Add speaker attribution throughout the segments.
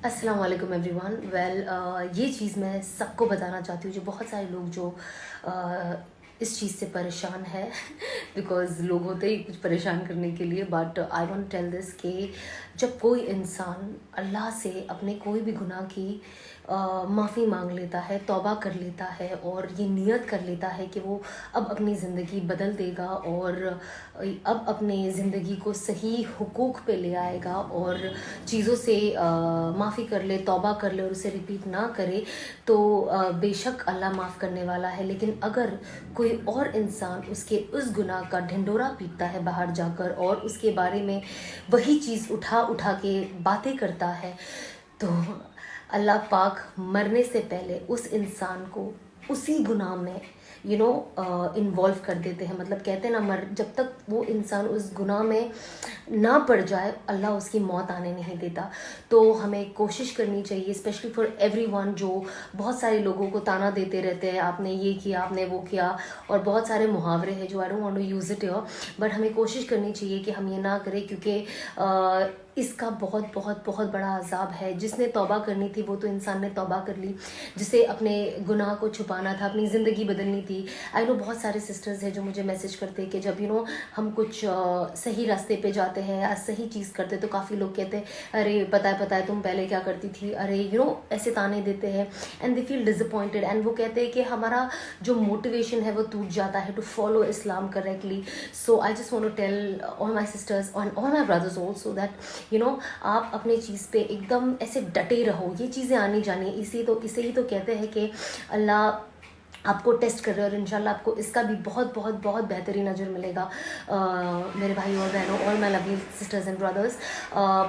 Speaker 1: السلام علیکم every one. یہ چیز میں سب کو بتانا چاہتی ہوں، جو بہت سارے لوگ جو اس چیز سے پریشان ہے بیکاز لوگ ہوتے ہی کچھ پریشان کرنے کے لیے. But I want tell this کہ جب کوئی انسان اللہ سے اپنے کوئی بھی گناہ کی معافی مانگ لیتا ہے، توبہ کر لیتا ہے اور یہ نیت کر لیتا ہے کہ وہ اب اپنی زندگی بدل دے گا اور اب اپنے زندگی کو صحیح حقوق پہ لے آئے گا اور چیزوں سے معافی کر لے، توبہ کر لے اور اسے ریپیٹ نہ کرے، تو بے شک اللہ معاف کرنے والا ہے. لیکن اگر کوئی اور انسان اس کے اس گناہ کا ڈھنڈورا پیٹتا ہے باہر جا کر اور اس کے بارے میں وہی چیز اٹھا کے باتیں کرتا ہے، تو اللہ پاک مرنے سے پہلے اس انسان کو اسی گناہ میں انوالو کر دیتے ہیں. مطلب کہتے ہیں نا، جب تک وہ انسان اس گناہ میں نہ پڑ جائے اللہ اس کی موت آنے نہیں دیتا. تو ہمیں کوشش کرنی چاہیے، اسپیشلی فار ایوری ون، جو بہت سارے لوگوں کو تانا دیتے رہتے ہیں، آپ نے یہ کیا، آپ نے وہ کیا، اور بہت سارے محاورے ہیں جو I don't want to use it here. But ہمیں کوشش کرنی چاہیے کہ ہم یہ نہ کریں، کیونکہ اس کا بہت بہت بہت بڑا عذاب ہے. جس نے توبہ کرنی تھی وہ تو انسان نے توبہ کر لی، جسے اپنے گناہ کو چھپانا تھا، اپنی زندگی بدلنی تھی. آئی نو بہت سارے سسٹرز ہیں جو مجھے میسج کرتے ہیں کہ جب ہم کچھ صحیح راستے پہ جاتے ہیں یا صحیح چیز کرتے تو کافی لوگ کہتے ہیں ارے پتہ ہے تم پہلے کیا کرتی تھی، ارے ایسے تانے دیتے ہیں and they feel disappointed. And وہ کہتے ہیں کہ ہمارا جو موٹیویشن ہے وہ ٹوٹ جاتا ہے to follow Islam correctly. So I just want to tell all my sisters and all my brothers also that آپ اپنے چیز پہ ایک دم ایسے ڈٹے رہو. یہ چیزیں آنی جانی اسے ہی تو کہتے ہیں کہ اللہ آپ کو ٹیسٹ کر رہے ہیں، اور انشاءاللہ آپ کو اس کا بھی بہت بہت بہت بہترین اجر ملے گا میرے بھائی اور بہنوں، all my lovely sisters and brothers.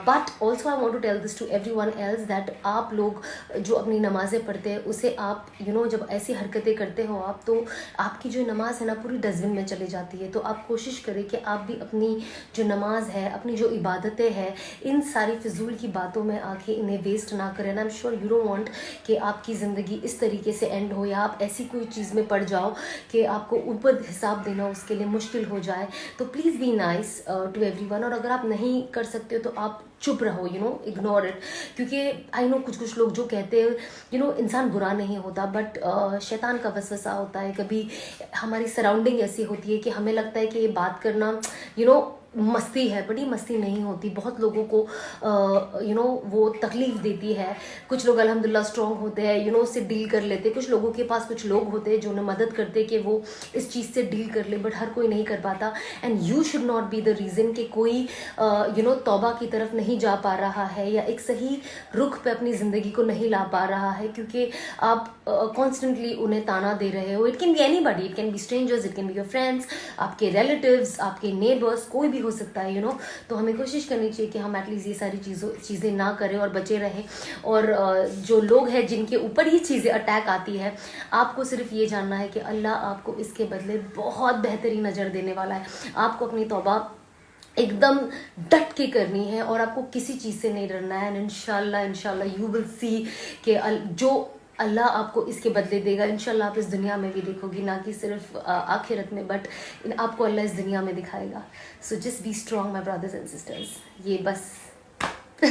Speaker 1: But also I want to tell this to everyone else that آپ لوگ جو اپنی نمازیں پڑھتے ہیں اسے آپ جب ایسی حرکتیں کرتے ہو آپ، تو آپ کی جو نماز ہے نا پوری ڈسٹ بن میں چلی جاتی ہے. تو آپ کوشش کریں کہ آپ بھی اپنی جو نماز ہے، اپنی جو عبادتیں ہیں، ان ساری فضول کی باتوں میں آ کے انہیں ویسٹ نہ کریں. I am sure you don't want کہ آپ کی زندگی اس طریقے سے اینڈ ہو، یا آپ ایسی کوئی چیز میں پڑ جاؤ کہ آپ کو اوپر حساب دینا اس کے لیے مشکل ہو جائے. تو please be nice to everyone. اور اگر آپ نہیں کر سکتے تو آپ چپ رہو، اگنور اٹ. کیونکہ آئی نو کچھ لوگ جو کہتے ہیں انسان برا نہیں ہوتا، بٹ شیطان کا وسوسہ ہوتا ہے. کبھی ہماری سراؤنڈنگ ایسی ہوتی ہے کہ ہمیں لگتا ہے کہ یہ بات کرنا مستی ہے، بڑی مستی نہیں ہوتی. بہت لوگوں کو وہ تکلیف دیتی ہے. کچھ لوگ الحمدللہ اسٹرانگ ہوتے ہیں، اس سے ڈیل کر لیتے. کچھ لوگوں کے پاس کچھ لوگ ہوتے ہیں جو انہیں مدد کرتے کہ وہ اس چیز سے ڈیل کر لے، بٹ ہر کوئی نہیں کر پاتا. And you should not be the reason کہ کوئی توبہ کی طرف نہیں جا پا رہا ہے یا ایک صحیح رخ پہ اپنی زندگی کو نہیں لا پا رہا ہے، کیونکہ آپ کانسٹنٹلی انہیں تانا دے رہے ہو. It can be anybody, it can be strangers, it can be your friends, آپ کے ریلیٹیوز، آپ کے نیبرس، کوئی بھی ہو سکتا ہے. تو ہمیں کوشش کرنی چاہیے کہ ہم ایٹ لیسٹ یہ ساری چیزیں نہ کریں اور بچے رہیں. اور جو لوگ ہیں جن کے اوپر یہ چیزیں اٹیک آتی ہے، آپ کو صرف یہ جاننا ہے کہ اللہ آپ کو اس کے بدلے بہت بہترین اجر دینے والا ہے. آپ کو اپنی توبہ ایک دم ڈٹ کے کرنی ہے اور آپ کو کسی چیز سے نہیں ڈرنا ہے. اینڈ انشاءاللہ یو ول سی کہ جو اللہ آپ کو اس کے بدلے دے گا، انشاءاللہ آپ اس دنیا میں بھی دیکھو گی، نہ کہ صرف آخرت میں، بٹ آپ کو اللہ اس دنیا میں دکھائے گا. So just be strong my brothers and sisters. یہ بس